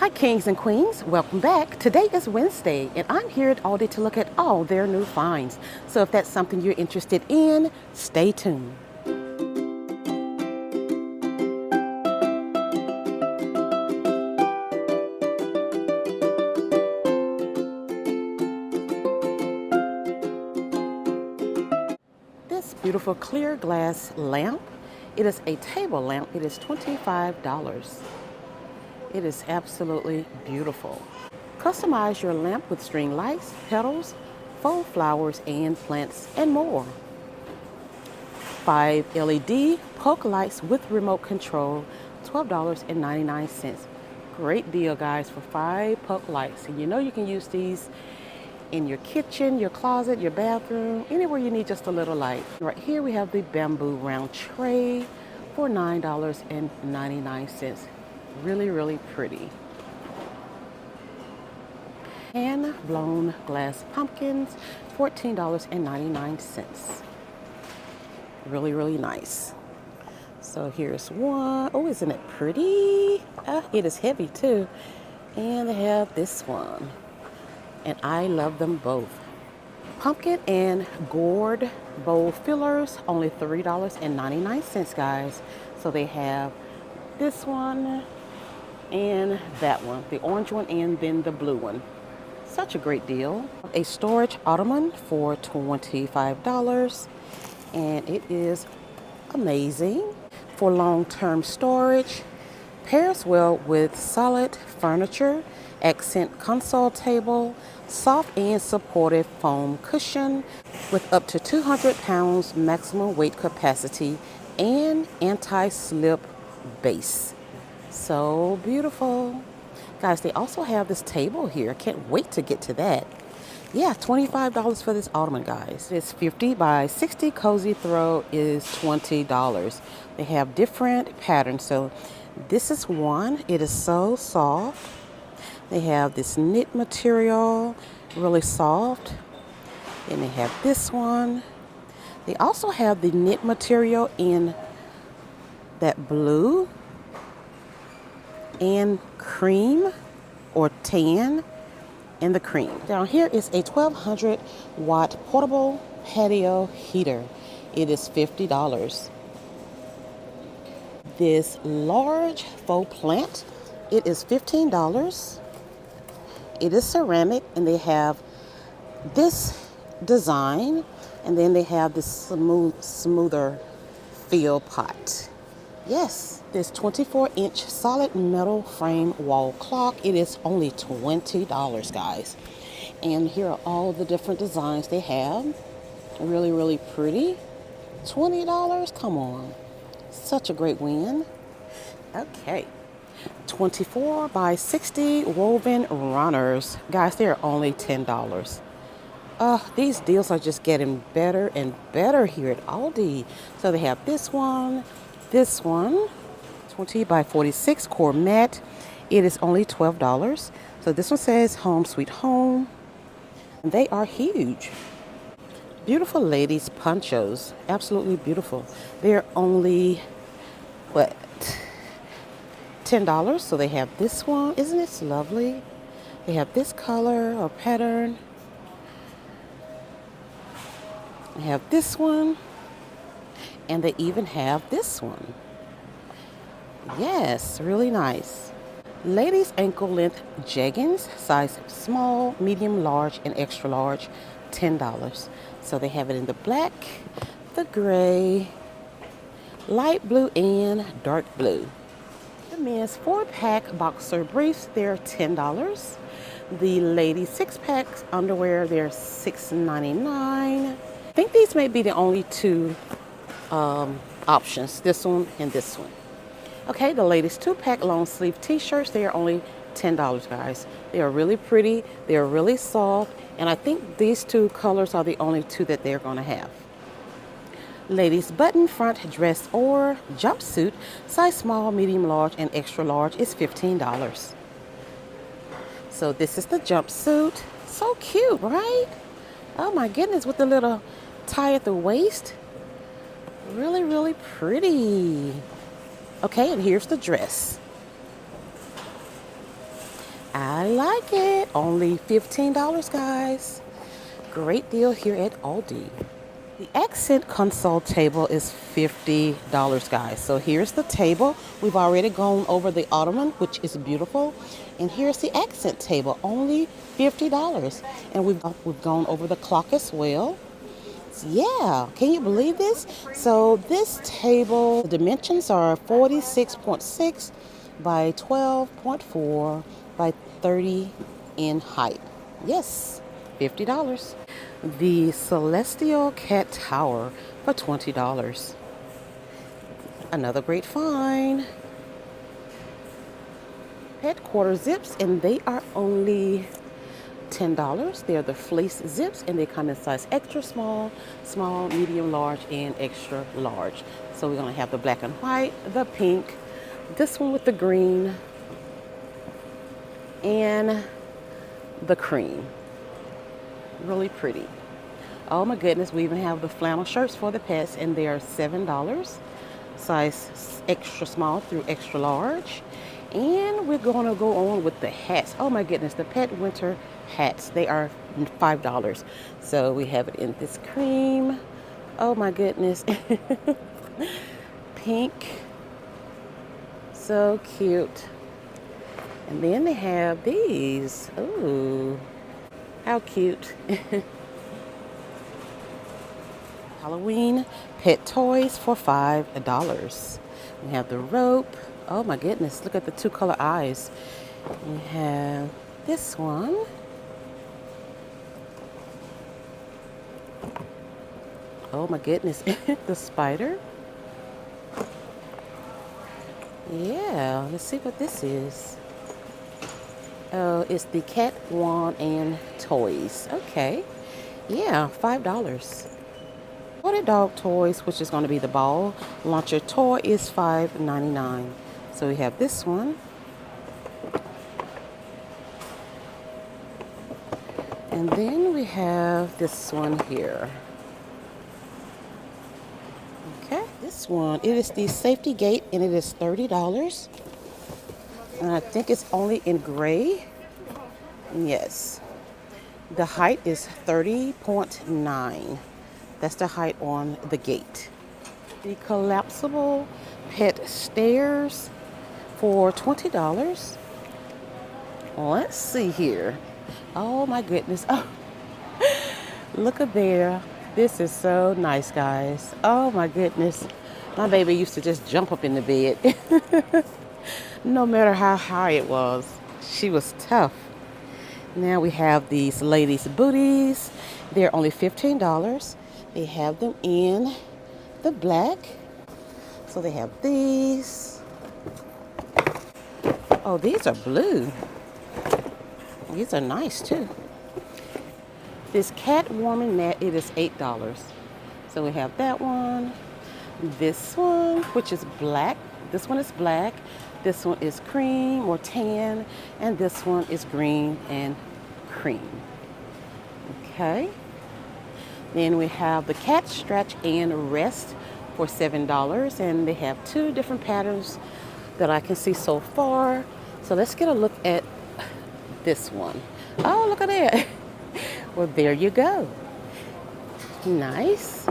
Hi kings and queens, welcome back. Today is Wednesday and I'm here at Aldi to look at all their new finds. So if that's something you're interested in, stay tuned. This beautiful clear glass lamp, it is a table lamp. It is $25. It is absolutely beautiful. Customize your lamp with string lights, petals, faux flowers, and plants, and more. 5 LED polka lights with remote control, $12.99. Great deal, guys, for 5 polka lights. And you know you can use these in your kitchen, your closet, your bathroom, anywhere you need just a little light. Right here we have the bamboo round tray for $9.99. Really, really pretty. Hand blown glass pumpkins, $14.99. Really, really nice. So here's one. Oh, isn't it pretty? It is heavy too. And they have this one. And I love them both. Pumpkin and gourd bowl fillers, only $3.99, guys. So they have this one and that one, the orange one and then the blue one. Such a great deal. A storage ottoman for $25, and it is amazing for long-term storage. Pairs well with solid furniture, accent console table, soft and supportive foam cushion with up to 200 pounds maximum weight capacity and anti-slip base. So beautiful. Guys, they also have this table here. I can't wait to get to that. Yeah, $25 for this ottoman, guys. This 50 by 60 cozy throw is $20. They have different patterns. So this is one. It is so soft. They have this knit material, really soft. And they have this one. They also have the knit material in that blue and cream or tan and the cream. Down here is a 1200 watt portable patio heater. It is $50. This large faux plant, it is $15. It is ceramic and they have this design and then they have this smoother feel pot. Yes, this 24-inch solid metal frame wall clock. It is only $20, guys. And here are all the different designs they have. Really, really pretty. $20, come on. Such a great win. Okay. 24 by 60 woven runners. Guys, they're only $10. These deals are just getting better and better here at Aldi. So they have this one, 20 by 46 core mat. It is only $12. So this one says home sweet home. And they are huge. Beautiful ladies ponchos, absolutely beautiful. They're only, what, $10. So they have this one. Isn't this lovely? They have this color or pattern. They have this one. And they even have this one. Yes, really nice. Ladies ankle length jeggings, size small, medium, large, and extra large, $10. So they have it in the black, the gray, light blue, and dark blue. The men's 4-pack boxer briefs, they're $10. The ladies 6-pack underwear, they're $6.99. I think these may be the only two options, this one and this one. Okay, the ladies 2-pack long sleeve t-shirts, they are only $10, guys. They are really pretty, they are really soft, and I think these two colors are the only two that they're going to have. Ladies button front dress or jumpsuit, size small, medium, large, and extra large is $15. So this is the jumpsuit. So cute, right? Oh my goodness, with the little tie at the waist. Really, really pretty. Okay, and here's the dress. I like it. Only $15, guys. Great deal here at Aldi. The accent console table is $50, guys. So here's the table. We've already gone over the ottoman, which is beautiful. And here's the accent table, only $50. And we've gone over the clock as well. Yeah, can you believe this? So this table, the dimensions are 46.6 by 12.4 by 30 in height. Yes, $50. The Celestial Cat Tower for $20. Another great find. Headquarter zips, and they are only $10. They're the fleece zips, and they come in size extra small, small, medium, large, and extra large. So we're going to have the black and white, the pink, this one with the green, and the cream. Really pretty. Oh my goodness, we even have the flannel shirts for the pets, and they are $7. Size extra small through extra large. And we're going to go on with the hats. Oh my goodness, the pet winter hats. They are $5. So we have it in this cream. Oh my goodness. Pink. So cute. And then they have these. Ooh, how cute. Halloween pet toys for $5. We have the rope. Oh my goodness, look at the two color eyes. We have this one. Oh my goodness, the spider. Yeah, let's see what this is. Oh, it's the cat wand and toys. Okay, yeah, $5. For the dog toys, which is going to be the ball launcher toy, is $5.99. So we have this one. And then we have this one here. Okay, this one, it is the safety gate, and it is $30. And I think it's only in gray. Yes. The height is 30.9. That's the height on the gate. The collapsible pet stairs for $20. Let's see here. Oh my goodness. Oh, look at there. This is so nice, guys. Oh my goodness. My baby used to just jump up in the bed. No matter how high it was. She was tough. Now we have these ladies' booties. They're only $15. They have them in the black. So they have these. Oh, these are blue. These are nice too. This cat warming mat, it is $8. So we have that one. This one, which is black. This one is black. This one is cream or tan. And this one is green and cream. Okay. Then we have the cat stretch and rest for $7. And they have two different patterns that I can see so far. So let's get a look at this one. Oh, look at that. Well, there you go. Nice.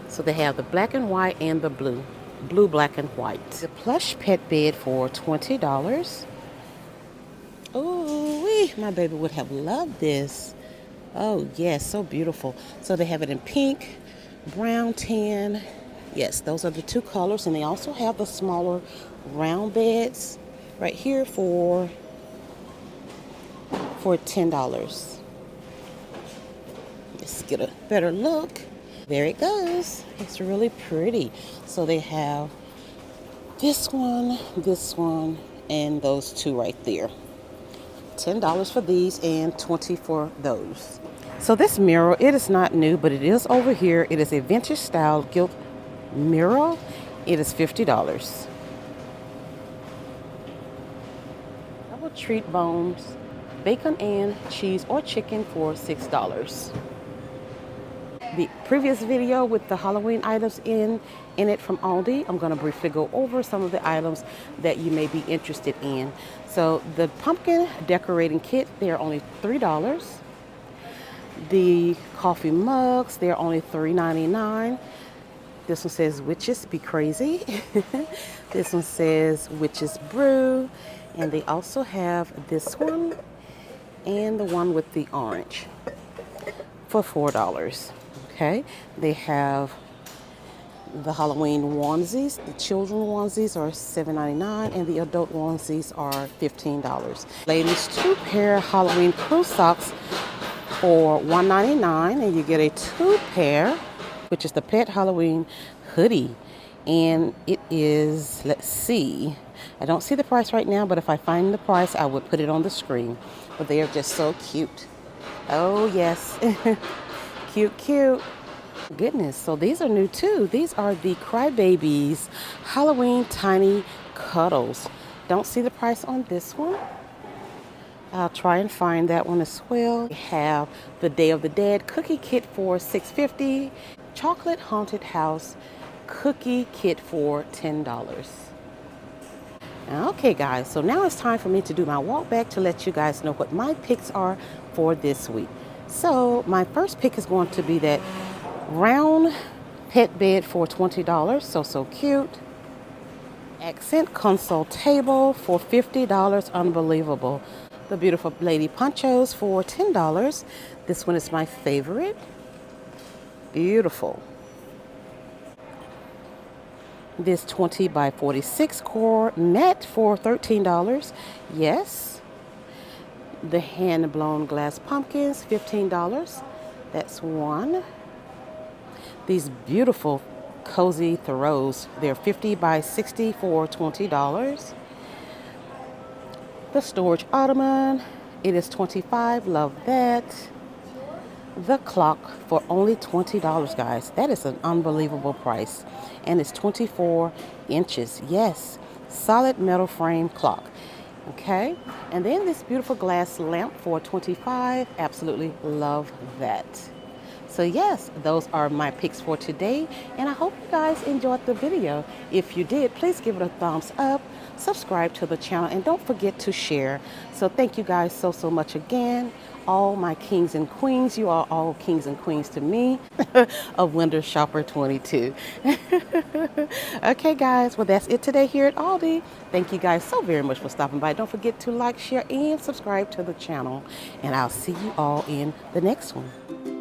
So they have the black and white and the blue. Blue, black, and white. The plush pet bed for $20. Oh, my baby would have loved this. Oh, yes, so beautiful. So they have it in pink, brown, tan. Yes, those are the two colors. And they also have the smaller round beds right here for $10. Let's get a better look. There it goes. It's really pretty. So they have this one, and those two right there. $10 for these and $20 for those. So this mirror, it is not new, but it is over here. It is a vintage style gilt mirror. It is $50. Double treat bones, bacon and cheese or chicken for $6. the previous video with the Halloween items in it from Aldi, I'm going to briefly go over some of the items that you may be interested in. So the pumpkin decorating kit, they're only $3. The coffee mugs, they're only $3.99. This one says Witches Be Crazy. This one says Witches Brew. And they also have this one and the one with the orange for $4. Okay, they have the Halloween onesies. The children onesies are $7.99 and the adult onesies are $15. Ladies, 2 pair Halloween crew socks for $1.99, and you get a 2 pair, which is the pet Halloween hoodie. And it is, let's see, I don't see the price right now, but if I find the price, I would put it on the screen. But they are just so cute. Oh, yes. Cute, cute. Goodness, so these are new too. These are the Crybabies Halloween Tiny Cuddles. Don't see the price on this one. I'll try and find that one as well. We have the Day of the Dead cookie kit for $6.50. Chocolate Haunted House cookie kit for $10. Okay guys, so now it's time for me to do my walk back to let you guys know what my picks are for this week. So my first pick is going to be that round pet bed for $20. So cute. Accent console table for $50. Unbelievable. The beautiful lady ponchos for $10. This one is my favorite. Beautiful. This 20 by 46 core net for $13. Yes. The hand blown glass pumpkins, $15. That's one. These beautiful cozy throws, they're 50 by 60 for $20. The storage ottoman, it is $25. Love that. The clock for only $20, guys. That is an unbelievable price. And it's 24 inches. Yes, solid metal frame clock. Okay, and then this beautiful glass lamp for $25. Absolutely love that. So yes, those are my picks for today, and I hope you guys enjoyed the video. If you did, please give it a thumbs up, subscribe to the channel, and don't forget to share. So thank you guys so much again. All my kings and queens, you are all kings and queens to me of Window Shopper 22. Okay guys, well that's it today here at Aldi. Thank you guys so very much for stopping by. Don't forget to like, share, and subscribe to the channel. And I'll see you all in the next one.